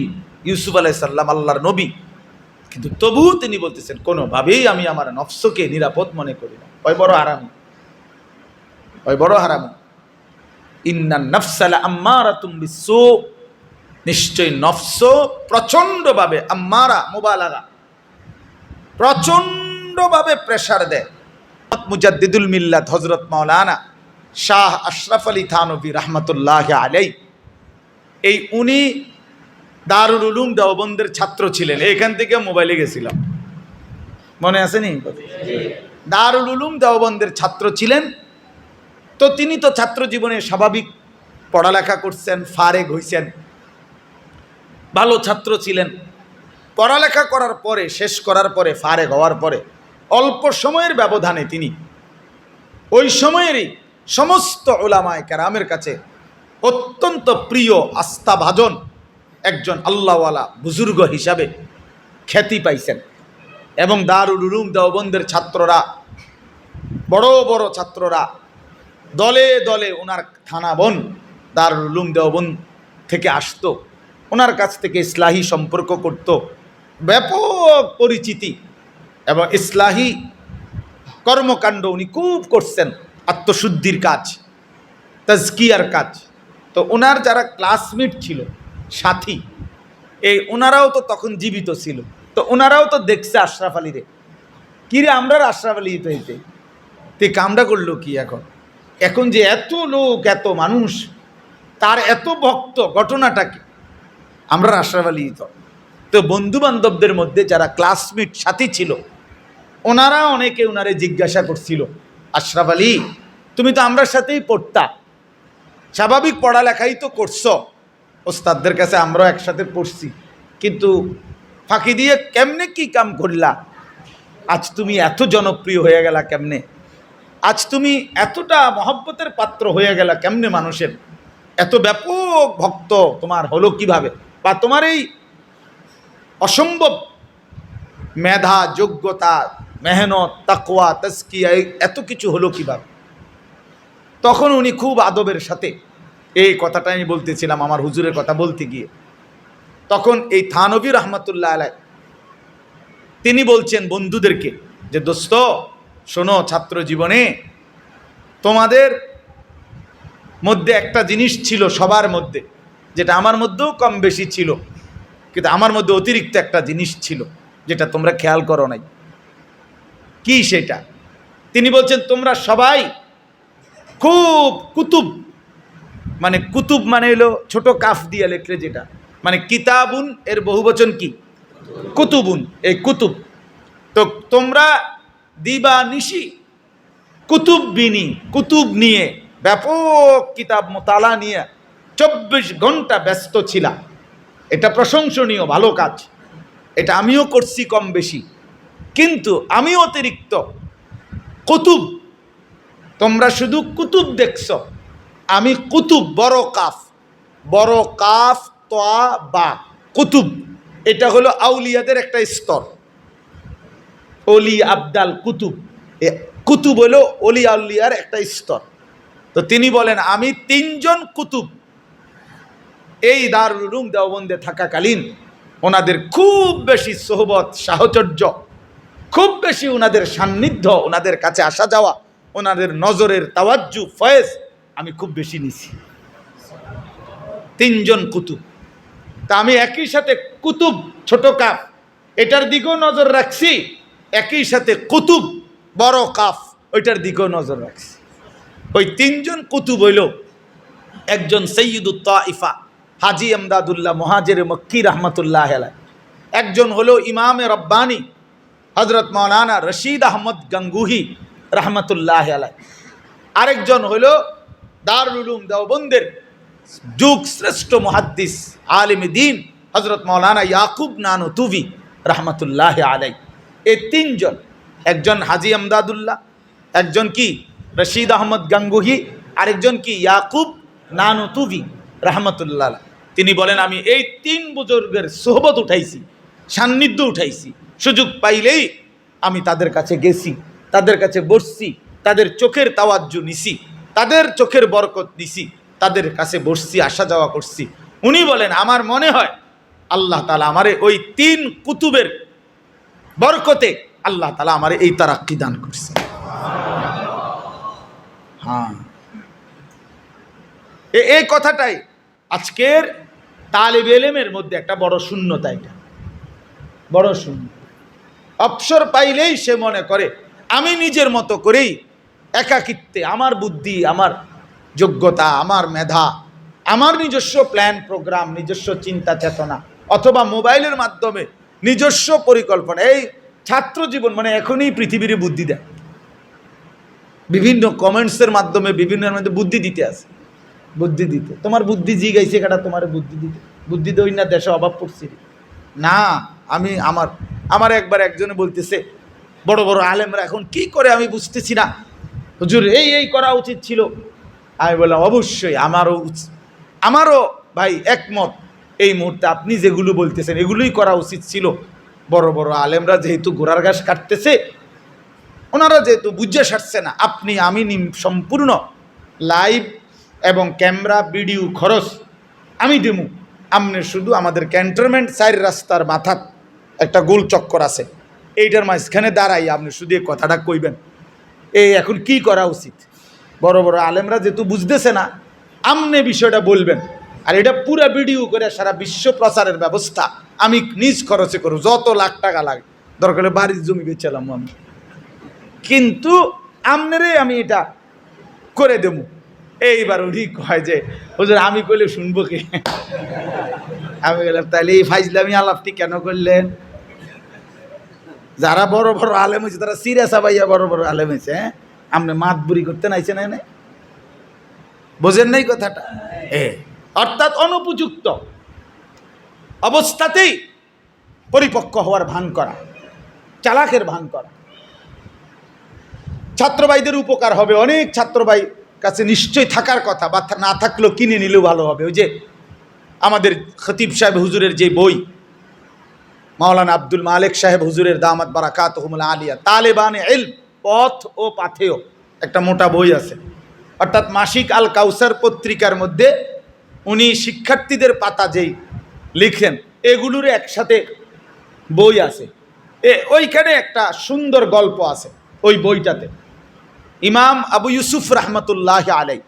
ইউসুফ আলাইহিস সালাম আল্লাহর নবী, কিন্তু তবুও তিনি বলতেছেন কোনোভাবেই আমি আমার নফসকে নিরাপদ মনে করি না। ওই বড় হারামি, ওই বড় হারামি। ইন্নান নাফসা লাআম্মারাতুম বিসসু, নিশ্চয় নফস প্রচন্ডভাবে, আম্মারা মুবালাগা, প্রচন্ডভাবে প্রেসার দেয়। মুজাদ্দিদুল মিল্লাত হযরত মাওলানা শাহ আশরাফ আলী থানভী রাহমাতুল্লাহ আলাইহি, এই উনি দারুল উলুম দেওবন্দের ছাত্র ছিলেন। এখান থেকে মোবাইলে গেছিলাম, মনে আছে নি? দারুল উলুম দেওবন্দের ছাত্র ছিলেন। তো তিনি তো ছাত্র জীবনে স্বাভাবিক পড়ালেখা করছেন, ফারেগ হইছেন, ভালো ছাত্র ছিলেন। পড়ালেখা করার পরে, শেষ করার পরে, ফারেগ হওয়ার পরে অল্প সময়ের ব্যবধানে তিনি ওই সময়েরই সমস্ত উলামায়ে কেরামের কাছে অত্যন্ত প্রিয়, আস্থাভাজন একজন আল্লাহওয়ালা বুজুর্গ হিসাবে খ্যাতি পাইছেন। এবং দারুল উলুম দেওবন্দের ছাত্ররা, বড় বড় ছাত্ররা দলে দলে ওনার থানা বন দারুল উলুম দেওবন্দ থেকে আসতো, ওনার কাছ থেকে ইসলাহি সম্পর্ক করত, ব্যাপক পরিচিতি এবং ইসলাহি কর্মকাণ্ড উনি খুব করছেন, আত্মশুদ্ধির কাজ, তাজকিয়ার কাজ। তো ওনার যারা ক্লাসমেট ছিল, সাথী, এই ওনারাও তো তখন জীবিত ছিল। তো ওনারাও তো দেখছে আশরাফ আলীরে, কিরে আমরা আশরাফ আলী তো হইতে তে কামটা করলো কি এখন, এখন যে এত লোক, এত মানুষ, তার এত ভক্ত, ঘটনাটা কি? আমরা আশরাফ আলী তো বন্ধু বান্ধবদের মধ্যে যারা ক্লাসমেট সাথী ছিল, ওনারা অনেকে ওনারে জিজ্ঞাসা করছিল, আশরাফ আলী তুমি তো আমরার সাথেই পড়তা, স্বাভাবিক পড়ালেখাই তো করছো, ওস্তাদদের কাছে আমরাও একসাথে পড়ছি, কিন্তু ফাঁকি দিয়ে কেমনে কি কাম করলা? আজ তুমি এত জনপ্রিয় হয়ে গেলা কেমনে? আজ তুমি এতটা মহব্বতের পাত্র হয়ে গেলা কেমনে? মানুষের এত ব্যাপক ভক্ত তোমার হলো কিভাবে? বা তোমার এই অসম্ভব মেধা, যোগ্যতা, মেহনত, তাকওয়া, তাজকিয়া, এত কিছু হলো কিভাবে? তখন উনি খুব আদবের সাথে এই কথাটা আমি বলতেছিলাম আমার হুজুরের কথা বলতে গিয়ে, তখন এই থানভী রহমাতুল্লাহ আলাইহি তিনি বলছেন বন্ধুদেরকে যে দোস্ত শোনো, ছাত্র জীবনে তোমাদের মধ্যে একটা জিনিস ছিল সবার মধ্যে, যেটা আমার মধ্যেও কম বেশি ছিল, কিন্তু আমার মধ্যে অতিরিক্ত একটা জিনিস ছিল যেটা তোমরা খেয়াল করো নাই। কি সেটা? তিনি বলছেন তোমরা সবাই খুব কুতুব, মানে কুতুব মানে হলো ছোট কাফ দিয়ে লেখলে যেটা, মানে কিতাবুন এর বহুবচন কি? কুতুবুন। এই কুতুব। তো তোমরা দিবা নিশি কুতুববিনী, কুতুব নিয়ে ব্যাপক কিতাব মোতালা নিয়ে 24 ঘন্টা ব্যস্ত ছিলাম। এটা প্রশংসনীয়, ভালো কাজ, এটা আমিও করছি কম বেশি। কিন্তু আমি অতিরিক্ত কুতুব, তোমরা শুধু কুতুব দেখছো, আমি কুতুব, বড় কাফ তোয়া বা কুতুব, এটা হলো আউলিয়াদের একটা স্তর। অলি আবদাল কুতুব, কুতুব হলো অলি আউলিয়ার একটা স্তর। তো তিনি বলেন আমি 3 জন কুতুব এই দারুল উলুম দেওবন্দে থাকাকালীন ওনাদের খুব বেশি সোহবত, সাহচর্য, খুব বেশি ওনাদের সান্নিধ্য, ওনাদের কাছে আসা যাওয়া, ওনাদের নজরের তাওয়াজ্জু, ফয়েজ আমি খুব বেশি নিছি। 3 জন কুতুব। তা আমি একই সাথে কুতুব ছোট কাফ এটার দিকেও নজর রাখছি, একই সাথে কুতুব বড় কাফ ওইটার দিকেও নজর রাখছি। ওই 3 জন কুতুব হইল, একজন সৈয়দুত তাইফা হাজি আমদাদুল্লাহ মুহাজির মক্কি রহমতুল্লাহ আলাইহি, একজন হলো ইমামে রব্বানি হযরত মাওলানা রশিদ আহমদ গঙ্গুহি রহমতুল্লাহ আলাইহি, আরেকজন হলো দারুল উলুম দেওবন্দের যুগ শ্রেষ্ঠ মুহাদ্দিস আলিম দ্বীন হযরত মাওলানা ইয়াকুব নানুতুবি রহমতুল্লাহ আলাইহি। এই 3 জন, একজন হাজি আমদাদুল্লাহ, একজন কি রশিদ আহমদ গঙ্গুহি, আরেকজন কি ইয়াকুব নানুতুবি রহমতুল্লাহ। তিনি বলেন আমি এই 3 বুজুর্গের সোহবত উঠাইছি, সান্নিধ্য উঠাইছি, সুযোগ পাইলেই আমি তাদের কাছে গেছি, তাদের কাছে বসছি, তাদের চোখের তাওয়াজ্জু নিছি, তাদের চোখের বরকত নিছি, তাদের কাছে বসছি, আসা যাওয়া করছি। উনি বলেন আমার মনে হয় আল্লাহ তাআলা আমারে ওই 3 কুতুবের বরকতে আল্লাহ তাআলা আমারে এই তারাক্কি দান করছে। হ্যাঁ, এই কথাটাই আজকের তালিবে ইলমের মধ্যে একটা বড় শূন্যতা, এটা বড় শূন্য। অবসর পাইলেই সে মনে করে আমি নিজের মতো করেই একাকিত্বে আমার বুদ্ধি, আমার যোগ্যতা, আমার মেধা, আমার নিজস্ব প্ল্যান প্রোগ্রাম, নিজস্ব চিন্তা চেতনা, অথবা মোবাইলের মাধ্যমে নিজস্ব পরিকল্পনা। এই ছাত্র জীবন মানে এখনই পৃথিবীর বুদ্ধি দেয়, বিভিন্ন কমেন্টসের মাধ্যমে বিভিন্নের মধ্যে বুদ্ধি দিতে আছে, বুদ্ধি দিতে। তোমার বুদ্ধি জিগাইছে কাটা তোমার বুদ্ধি দিতে, বুদ্ধি দই না দেশে অভাব পড়ছি না। আমি আমার একবার একজনে বলতেছে বড় বড় আলেমরা এখন কি করে আমি বুঝতেছি না হুজুর, এই করা উচিত ছিল। আমি বললাম অবশ্যই আমারও ভাই একমত, এই মুহূর্তে আপনি যেগুলো বলতেছেন এগুলোই করা উচিত ছিল। বড় বড় আলেমরা যেহেতু ঘোড়ার ঘাস কাটতেছে, ওনারা যেহেতু বুঝে সারছে না, আপনি আমি সম্পূর্ণ লাইভ এবং ক্যামেরা ভিডিও খরচ আমি দেবো। আপনি শুধু আমাদের ক্যান্টনমেন্ট 4 রাস্তার মাথা একটা গোল চক্কর আছে, এইটার মাঝখানে দাঁড়াই আপনি শুধু এই কথাটা কইবেন, এই এখন কি করা উচিত। বড় বড় আলেমরা যেহেতু বুঝতেছে না, আপনি বিষয়টা বলবেন, আর এটা পুরো ভিডিও করে সারা বিশ্ব প্রচারের ব্যবস্থা আমি নিজ খরচে করব, যত লাখ টাকা লাগে, দরকার হলে বাড়ির জমি বেচালাম আমি, কিন্তু আপনারে আমি এটা করে দেব। এইবার উনি কয় যে হুজুর আমি কইলে শুনবো কে? আমি বললাম তাহলে এই ফাইজলামি আলাপটি কেন করলেন? যারা বড় বড় আলেম হয়েছে তারা সিরিয়াস আবাইয়া বড় বড় আলেম হয়েছে, হ্যাঁ আপনি মাত বুড়ি করতে নাইছে না, বোঝেন নাই কথাটা? অর্থাৎ অনুপযুক্ত অবস্থাতেই পরিপক্ক হওয়ার ভান করা, চালাকের ভান করা। ছাত্রভাইদের উপকার হবে, অনেক ছাত্রভাই কাছে নিশ্চয়ই থাকার কথা, বা না থাকলেও কিনে নিলেও ভালো হবে। ওই যে আমাদের খতিব সাহেব হুজুরের যে বই, মাওলানা আব্দুল মালিক সাহেব হুজুরের দামাত বারাকাতুহুমুল আলিয়া, তালেবানে ইলম, পথ ও পাথেয়, একটা মোটা বই আছে। অর্থাৎ মাসিক আল কাউসার পত্রিকার মধ্যে উনি শিক্ষার্থীদের পাতা যেই লিখেন এগুলোর একসাথে বই আছে। ওইখানে একটা সুন্দর গল্প আছে ওই বইটাতে। ইমাম আবু ইউসুফ রহমতুল্লাহ আলাইহি,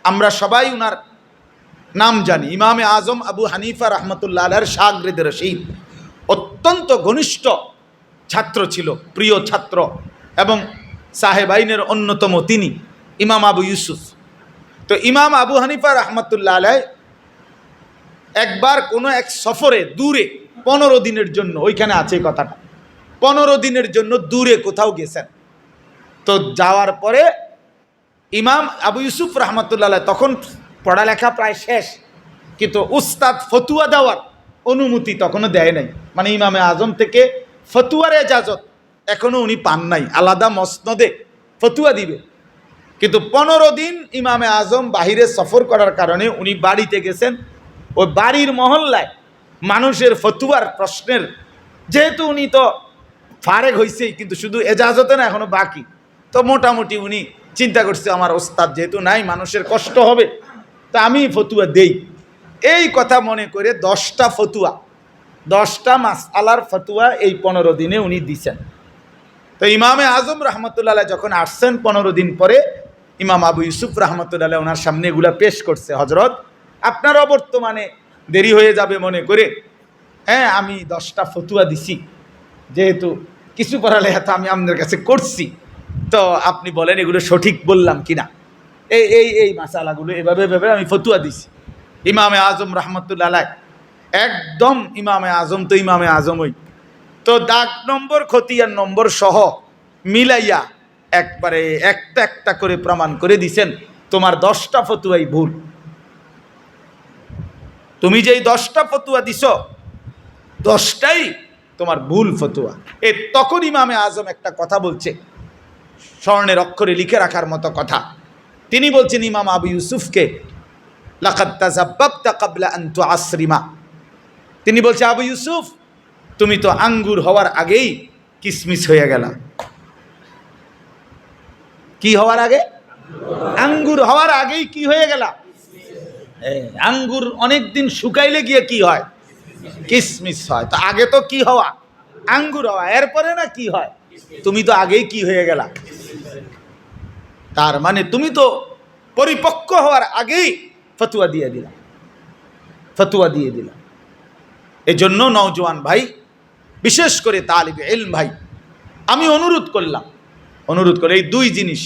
আমরা সবাই উনার নাম জানি, ইমামে আজম আবু হানিফা রহমতুল্লাহ আলাইহির শাগরিদ রশিদ, অত্যন্ত ঘনিষ্ঠ ছাত্র ছিল, প্রিয় ছাত্র, এবং সাহেব আইনের অন্যতম তিনি ইমাম আবু ইউসুফ। তো ইমাম আবু হানিফা রহমতুল্লাহ আলাইহি একবার কোনো এক সফরে দূরে 15 দিনের জন্য, ওইখানে আছে কথাটা, 15 দিনের জন্য দূরে কোথাও গেছেন। তো যাওয়ার পরে ইমাম আবু ইউসুফ রহমতুল্লাহ তখন পড়ালেখা প্রায় শেষ, কিন্তু উস্তাদ ফতুয়া দেওয়ার অনুমতি তখনও দেয় নাই। মানে ইমামে আজম থেকে ফতুয়ার এজাজত এখনও উনি পান নাই, আলাদা মসনদে ফতুয়া দিবে। কিন্তু 15 দিন ইমামে আজম বাহিরে সফর করার কারণে উনি বাড়িতে গেছেন। ওই বাড়ির মহল্লায় মানুষের ফতুয়ার প্রশ্নের, যেহেতু উনি তো ফারেক হয়েছেই, কিন্তু শুধু এজাজতে না, এখনো বাকি। তো মোটামুটি উনি চিন্তা করছে আমার ওস্তাদ যেহেতু নাই, মানুষের কষ্ট হবে, তা আমি ফতুয়া দেই। এই কথা মনে করে 10টা ফতুয়া, 10টা মাসআলার ফতুয়া এই 15 দিনে উনি দিছেন। তো ইমামে আজম রহমতুল্লাহ যখন আসছেন 15 দিন পরে, ইমাম আবু ইউসুফ রহমতুল্লাহ ওনার সামনে এগুলা পেশ করছে। হজরত, আপনারও বর্তমানে দেরি হয়ে যাবে মনে করে, হ্যাঁ আমি 10টা ফতুয়া দিছি, যেহেতু কিছু পড়ালেখা তো আমি আপনার কাছে করছি, তো আপনি বলেন এগুলো সঠিক বললাম কিনা। এই এই এই মাসালাগুলো এভাবে এভাবে আমি ফতুয়া দিছি। ইমামে আজম রহমতুল্লাহ একদম, ইমামে আজম তো ইমামে আজমই, তো দাগ নম্বর খতিয়ান নম্বর সহ মিলাইয়া একবারে একটা একটা করে প্রমাণ করে দিছেন, তোমার 10টা ফতুয়াই ভুল। তুমি যেই 10টা ফতুয়া দিছ, 10টাই তোমার ভুল ফতুয়া। তখন ইমামে আজম একটা কথা বলছে, স্বর্ণের অক্ষরে লিখে রাখার মতো কথা। তিনি বলছেন ইমাম আবু ইউসুফকে, লাকাদ তাযাব্বাবতা ক্বাবলা আন তুআসরিমা। তিনি বলছে, আবু ইউসুফ তুমি তো আঙ্গুর হওয়ার আগেই কিসমিস হয়ে গেল। কি হওয়ার আগে? আঙ্গুর হওয়ার আগেই কি হয়ে গেল? আঙ্গুর অনেক দিন শুকাইলে গিয়ে কি হয়? কিসমিস হয়। তো আগে তো কি হওয়া? আঙ্গুর হওয়া। এরপরে না কি হয়? তুমি তো আগেই কি হয়ে গেলা। তার মানে তুমি তো পরিপক্ক হওয়ার আগেই ফতুয়া দিয়ে দিলাম, ফতুয়া দিয়ে দিলাম। এই জন্য নওজোয়ান ভাই, বিশেষ করে তালিবে ইলম ভাই, আমি অনুরোধ করে এই 2 জিনিস,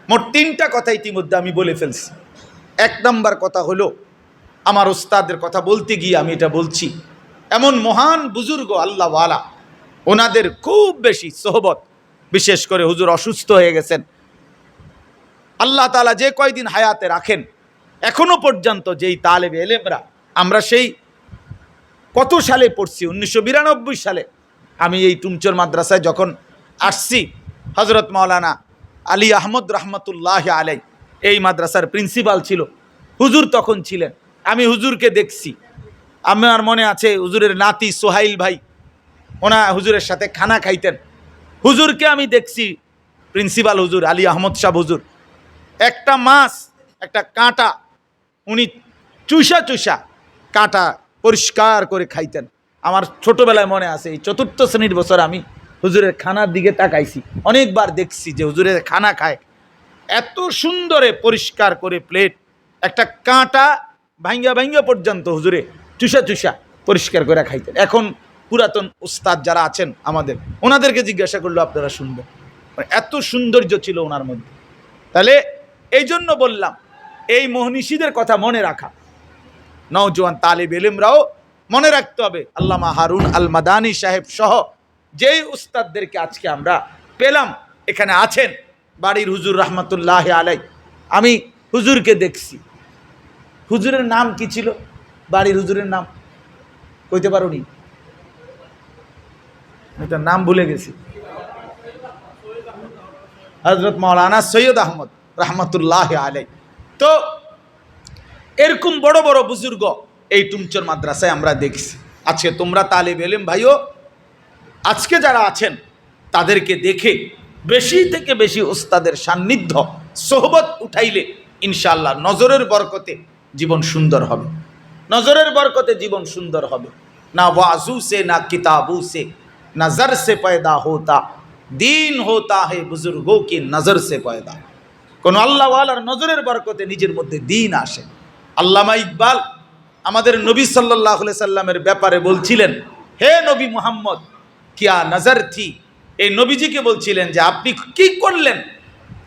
মোট 3টা কথা ইতিমধ্যে আমি বলে ফেলছি। 1 নাম্বার কথা হলো, আমার উস্তাদের কথা বলতে গিয়ে আমি এটা বলছি, এমন মহান বুজুর্গ আল্লাহওয়ালা, ওনাদের খুব বেশি সোহবত, বিশেষ করে হুজুর অসুস্থ হয়ে গেছেন, আল্লাহ তাআলা যে কয়দিন হায়াতে রাখেন, এখনো পর্যন্ত যেই তালেবে ইলমরা, আমরা সেই কত সালে পড়ছি, 1992 সালে আমি এই টুমচর মাদ্রাসায় যখন আসছি, হজরত মাওলানা আলী আহমদ রহমতুল্লাহ আলাই এই মাদ্রাসার প্রিন্সিপাল ছিল, হুজুর তখন ছিলেন। আমি হুজুরকে দেখছি, আমার মনে আছে হুজুরের নাতি সোহাইল ভাই, ওনা হুজুরের সাথে খানা খাইতেন। হুজুরকে আমি দেখছি, প্রিন্সিপাল হুজুর আলী আহমদ সাহেব হুজুর, একটা মাছ, একটা কাঁটা উনি চুষা চুষা কাঁটা পরিষ্কার করে খাইতেন। আমার ছোটবেলায় মনে আছে, এই 4র্থ শ্রেণীর বছর আমি হুজুরের খানার দিকে তাকাইছি, অনেকবার দেখছি যে হুজুরের খানা খায়, এত সুন্দরে পরিষ্কার করে প্লেট, একটা কাঁটা ভাঙ্গা ভাঙ্গা পর্যন্ত হুজুরে চুষা চুষা পরিষ্কার করে খাইতেন। এখন পুরাতন উস্তাদ যারা আছেন আমাদের, ওনাদেরকে জিজ্ঞাসা করলো আপনারা শুনবেন, এত সৌন্দর্য ছিল ওনার মধ্যে। তাহলে এই জন্য বললাম, এই মহনিশীদের কথা মনে রাখা, নওজোয়ান তালিব ইলমরাও মনে রাখতে হবে। আল্লামা হারুন আল মাদানী সাহেব সহ যেই উস্তাদদেরকে আজকে আমরা পেলাম, এখানে আছেন, বাড়ির হুজুর রহমতুল্লাহ আলাই, আমি হুজুরকে দেখছি। হুজুরের নাম কি ছিল? বাড়ির হুজুরের নাম কইতে পারোনি? তার নাম ভুলে গেছি। হযরত মাওলানা সৈয়দ আহমদ রহমতুল্লাহ আলাই। তো এরকম বড় বড় বুজুর্গ এই টুমচর মাদ্রাসায় আমরা দেখছি। আজকে তোমরা তালিব ইলম ভাইও আজকে যারা আছেন, তাদেরকে দেখে বেশি থেকে বেশি উস্তাদের সান্নিধ্য সোহবত উঠাইলে ইনশাআল্লাহ নজরের বরকতে জীবন সুন্দর হবে, নজরের বরকতে জীবন সুন্দর হবে। না ওয়াজু সে, না কিতাবু সে নজর সে পয়দা হোতা, দিন হোতা হে বুজুর্গোं की নজর সে পয়দা। কোন আল্লাহওয়ালার নজরের বরকতে নিজের মধ্যে দিন আসে। আল্লামা ইকবাল আমাদের নবী সাল্লাল্লাহু আলাইহি সাল্লামের ব্যাপারে বলছিলেন, হে নবী মুহাম্মদ কিয়া নজর থি। এই নবীজিকে বলছিলেন যে আপনি কি করলেন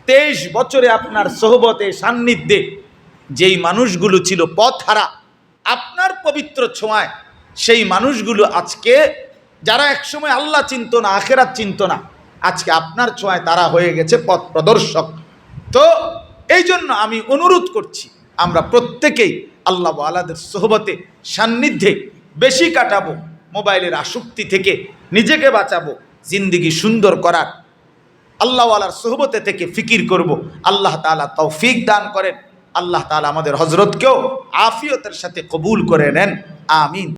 23 বছরে আপনার সোহবতে সান্নিধ্যে যেই মানুষগুলো ছিল পথহারা, আপনার পবিত্র ছোঁয়ায় সেই মানুষগুলো আজকে, যারা একসময় আল্লাহ চিনত না, আখেরাত চিনত না, আজকে আপনার ছোঁয়ায় তারা হয়ে গেছে পথ প্রদর্শক। তো এই জন্য আমি অনুরোধ করছি আমরা প্রত্যেকেই আল্লাহ ওয়ালাদের সোহবতে সান্নিধ্যে বেশি কাটাবো, মোবাইলের আসক্তি থেকে নিজেকে বাঁচাবো, জিন্দিগি সুন্দর করার আল্লাহ ওয়ালার সোহবতে থেকে ফিকির করব। আল্লাহ তাআলা তৌফিক দান করেন। আল্লাহ তাআলা আমাদের হজরতকেও আফিয়তের সাথে কবুল করে নেন। আমিন।